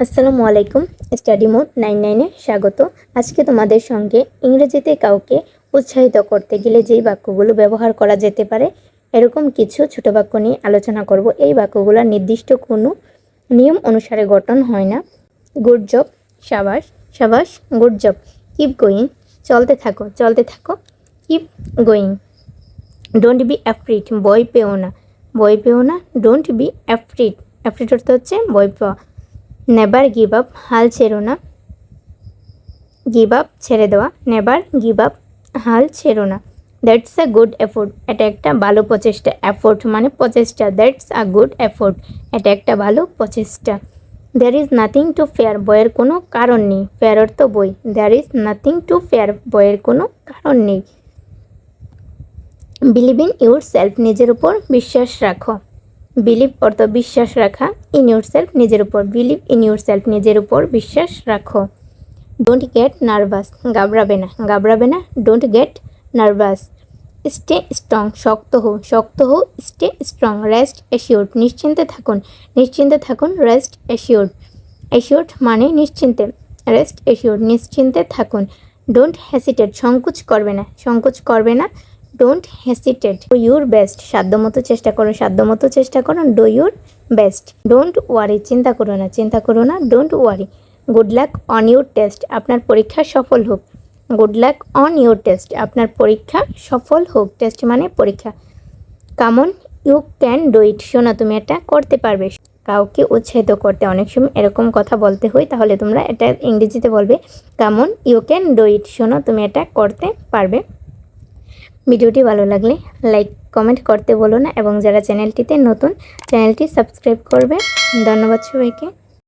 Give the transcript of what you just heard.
আসসালামু আলাইকুম। Study mode 99 এ স্বাগত। আজকে তোমাদের সঙ্গে ইংরেজিতে কাউকে উৎসাহিত করতে গেলে যেই বাক্যগুলো ব্যবহার করা যেতে পারে এরকম কিছু ছোট বাক্য নিয়ে আলোচনা করব। এই বাক্যগুলো নির্দিষ্ট কোনো নিয়ম অনুসারে গঠন হয় না। গুড জব, শাবাশ, শাবাশ, গুড জব। কিপ গোয়িং, চলতে থাকো, চলতে থাকো, keep going. Don't be afraid, ভয় পেও না, ভয় পেও না, ডোন্ট বি অ্যাফ্রিড। অ্যাফ্রিড অর্থ হচ্ছে ভয় পাওয়া। নেভার গিভ আপ, হাল ছেড়ো না, গিভ আপ ছেড়ে দেওয়া, নেভার গিভ আপ, হাল ছেড়ো না। দ্যাটস আ গুড এফোর্ট, এটা একটা ভালো প্রচেষ্টা। এফোর্ট মানে প্রচেষ্টা, দ্যাটস আ গুড এফোর্ট, এটা একটা ভালো প্রচেষ্টা। There is nothing to fear, বইয়ের কোনো কারণ নেই। ফেয়ার অর্থ বই, there is nothing to fear, বইয়ের কোনো কারণ নেই। বিলিভ ইন ইউর সেলফ, নিজের উপর বিশ্বাস রাখো। বিলিভ অর্থ বিশ্বাস রাখা, ইন ইউর সেলফ নিজের উপর, বিলিভ ইন ইউর সেলফ নিজের উপর বিশ্বাস রাখো। ডোন্ট গেট নার্ভাস, ঘাবড়াবে না, ঘাবড়াবে না, don't get nervous. Stay strong, শক্ত হো, শক্ত হো, স্টে স্ট্রং। রেস্ট অ্যাসিওর্ড, নিশ্চিন্তে থাকুন, নিশ্চিন্তে থাকুন, রেস্ট অ্যাসিওর্ড। অ্যাসিওর্ড মানে নিশ্চিন্তে, রেস্ট অ্যাসিওর্ড নিশ্চিন্তে থাকুন। ডোন্ট হেসিটেট, সংকোচ করবে না, সংকোচ করবে না, don't hesitate. Do your best, সাধ্যমতো চেষ্টা করো, সাধ্যমতো চেষ্টা করো, do your best. Don't worry, চিন্তা করো না, চিন্তা করো না, don't worry. Good luck on your test, আপনার পরীক্ষা সফল হোক। Good luck on your test, আপনার পরীক্ষা সফল হোক। টেস্ট মানে পরীক্ষা। Come on you can do it, শোনো তুমি এটা করতে পারবে। কাউকে উৎসাহিত করতে অনেক সময় এরকম কথা বলতে হয়, তাহলে তোমরা এটা ইংরেজিতে বলবে come on you can do it, শোনো তুমি এটা করতে পারবে। ভিডিওটি ভালো লাগলে লাইক কমেন্ট করতে বলো না, এবং যারা চ্যানেলটিতে নতুন চ্যানেলটি সাবস্ক্রাইব করবে। ধন্যবাদ সবাইকে।